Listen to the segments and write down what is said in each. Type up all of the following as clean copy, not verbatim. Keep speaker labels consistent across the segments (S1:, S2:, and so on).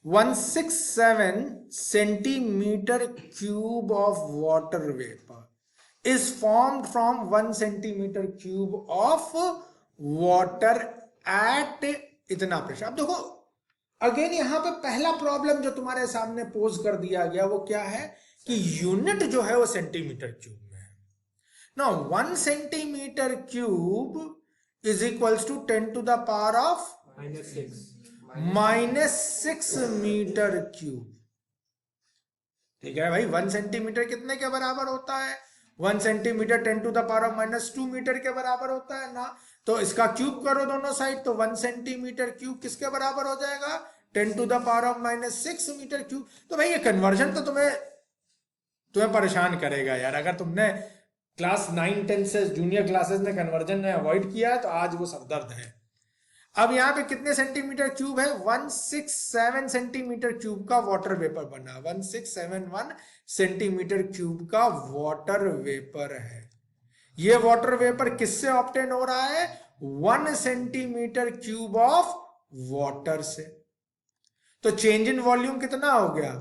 S1: 167 centimeter cube of water vapor is formed from 1 centimeter cube of water at इतना pressure. अब देखो again यहां पे पहला प्रॉब्लम जो तुम्हारे सामने पोज कर दिया गया वो क्या है कि यूनिट जो है वो सेंटीमीटर क्यूब में है. Now 1 centimetre cube is equals to 10 to the power of -6 metre cube. ठीक है भाई, 1 सेंटीमीटर कितने के बराबर होता है? 1 centimetre 10 to the power of -2 metre के बराबर होता है ना. तो इसका क्यूब करो दोनों साइड, तो 1 सेंटीमीटर क्यूब किसके बराबर हो जाएगा? 10 to the power of -6 metre cube. तो भाई ये कन्वर्जन तो तुम्हें परेशान करेगा यार. अगर तुमने क्लास 9-10 से जूनियर क्लासेस में कन्वर्जन में अवॉइड किया है तो आज वो सरदर्द है. अब यहाँ पे कितने सेंटीमीटर क्यूब है? 167 सेंटीमीटर क्यूब का वाटर वेपर बना. 1671 सेंटीमीटर क्यूब का वाटर वेपर है. ये वाटर वेपर किससे ऑब्टेन हो रहा है? 1 सेंटीमीटर क्यूब ऑफ वाटर से. तो चेंज इन वॉल्यूम कितना हो गया?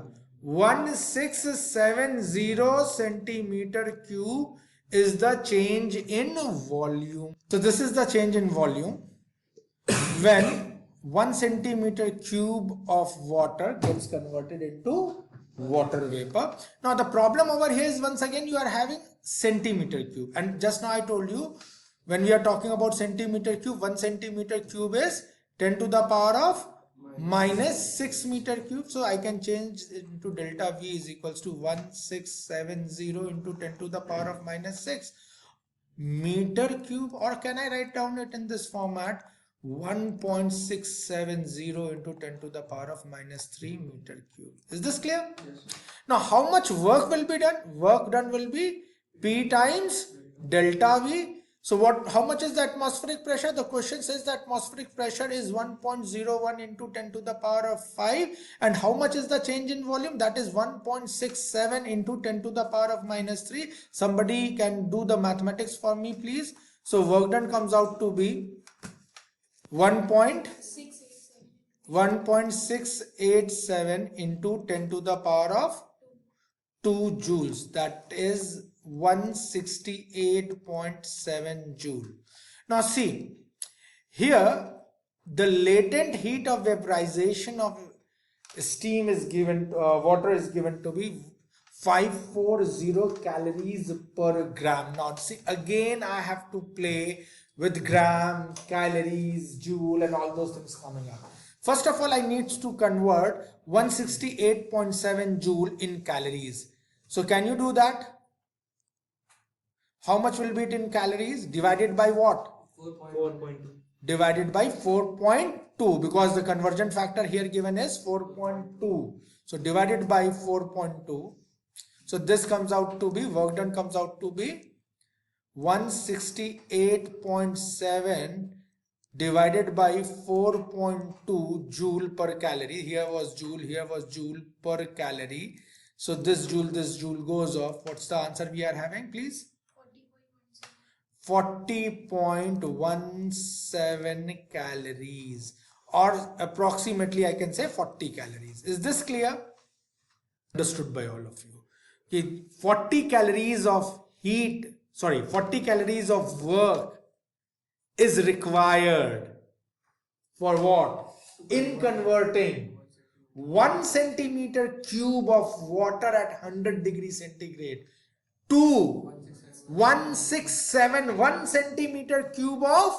S1: 1670 centimetre cube is the change in volume. So this is the change in volume when 1 centimeter cube of water gets converted into water vapor. Now the problem over here is once again you are having centimeter cube, and just now I told you when we are talking about centimeter cube, 1 centimeter cube is 10 to the power of -6 meter cube. So I can change into delta V is equals to 1670 into 10 to the power of -6 meter cube, or can I write down it in this format? 1.670 into 10 to the power of -3 meter cube. Is this clear?
S2: Yes.
S1: Now how much work will be done? Work done will be P times delta V. So how much is the atmospheric pressure? The question says the atmospheric pressure is 1.01 into 10 to the power of 5. And how much is the change in volume? That is 1.67 into 10 to the power of -3. Somebody can do the mathematics for me, please. So work done comes out to be 1.687 into 10 to the power of 2 joules. That is 168.7 joule. Now see, here the latent heat of vaporization of steam is given, water is given to be 540 calories per gram. Now see, again I have to play with gram, calories, joule and all those things coming up. First of all, I need to convert 168.7 joule in calories. So can you do that? How much will be it in calories? Divided by what?
S2: 4.2.
S1: Divided by 4.2, because the conversion factor here given is 4.2. So divided by 4.2. So this comes out to be, work done comes out to be 168.7 divided by 4.2 joule per calorie. Here was joule per calorie. So this joule goes off. What's the answer we are having, please? 40.17 calories, or approximately I can say 40 calories. Is this clear? Understood by all of you. Okay, 40 calories of heat, 40 calories of work is required for what? In converting 1 centimeter cube of water at 100 degrees centigrade to 1 centimeter cube of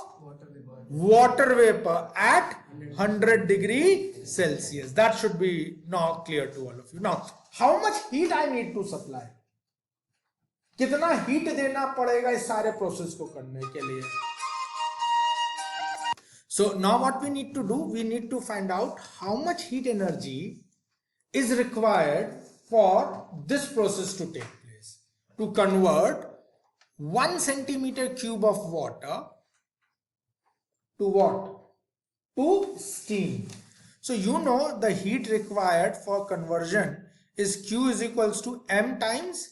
S1: water vapor at 100 degree Celsius. That should be now clear to all of you. Now, how much heat I need to supply? कितना heat देना पड़ेगा इस सारे process को करने के लिए? So now what we need to do? We need to find out how much heat energy is required for this process to take place, to convert 1 centimeter cube of water to what? To steam. So you know the heat required for conversion is Q is equals to M times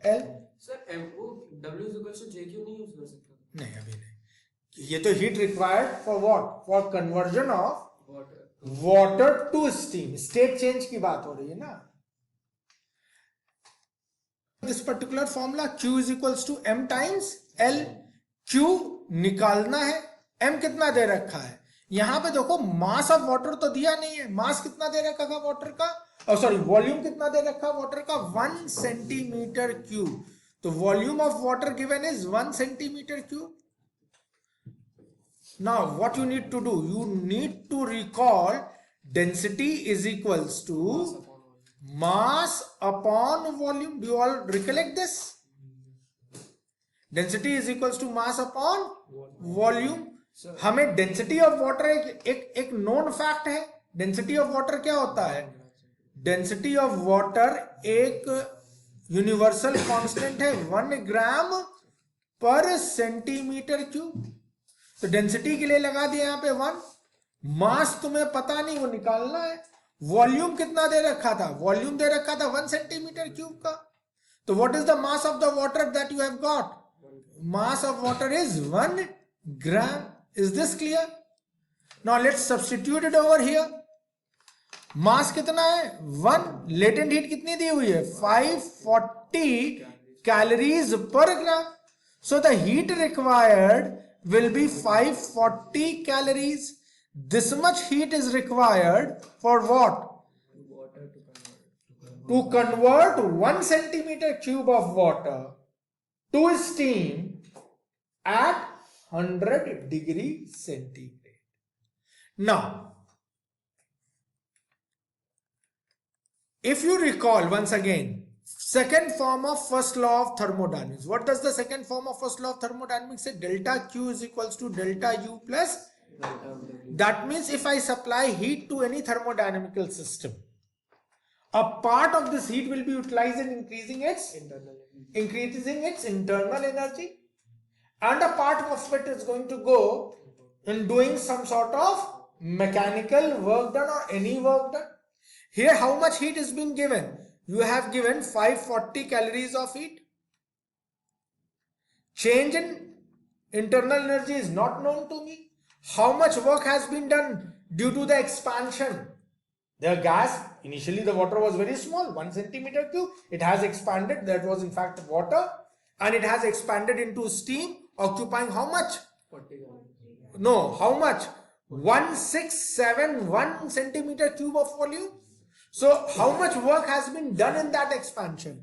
S1: L.
S2: Sir, W is equals to JQ नहीं use कर सकता?
S1: नहीं, अभी नहीं. ये तो heat required for what? For conversion of water to steam. State change की बात हो रही है ना. This particular formula Q is equals to M times L. Q निकालना है. M कितना दे रखा है यहां पे देखो. मास ऑफ वाटर तो दिया नहीं है. मास कितना दे रखा है वाटर का, सॉरी वॉल्यूम कितना दे रखा है वाटर का, 1 सेंटीमीटर क्यूब. तो volume of water given is 1 centimetre cube. Now what you need to do, you need to recall density is equals to mass upon volume. Do you all recollect this? Density is equals to mass upon volume. हमें density of water एक known fact है. Density of water क्या होता है? Density of water एक universal constant है, 1 ग्राम पर centimetre cube. तो डेंसिटी के लिए लगा दिया यहां पे 1. मास तुम्हें पता नहीं, वो निकालना है. वॉल्यूम कितना दे रखा था? वॉल्यूम दे रखा था 1 सेंटीमीटर क्यूब का. तो what is the mass of the water that you have got? Mass of water is 1 gram. Is this clear? Now let's substitute it over here. Mass कितना है? 1. लेटेंट हीट कितनी दी हुई है? 540 calories पर ग्राम. So the heat required will be 540 calories. This much heat is required for what? To convert 1 centimeter cube of water to steam at 100 degree centigrade. Now, if you recall once again, second form of first law of thermodynamics. What does the second form of first law of thermodynamics say? Delta Q is equals to delta U plus. That means if I supply heat to any thermodynamical system, a part of this heat will be utilized in increasing its internal energy, and a part of it is going to go in doing some sort of mechanical work done or any work done. Here how much heat is being given? You have given 540 calories of heat. Change in internal energy is not known to me. How much work has been done due to the expansion? The gas, initially the water was very small, 1 centimeter cube. It has expanded. That was in fact water. And it has expanded into steam, occupying how much?
S2: 40
S1: No, how much? 1671 centimeter cube of volume. So how much work has been done in that expansion?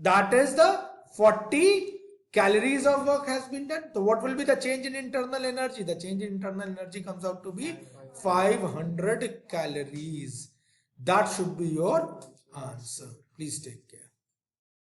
S1: That is the 40 calories of work has been done. So what will be the change in internal energy? The change in internal energy comes out to be 500 calories. That should be your answer. Please take care.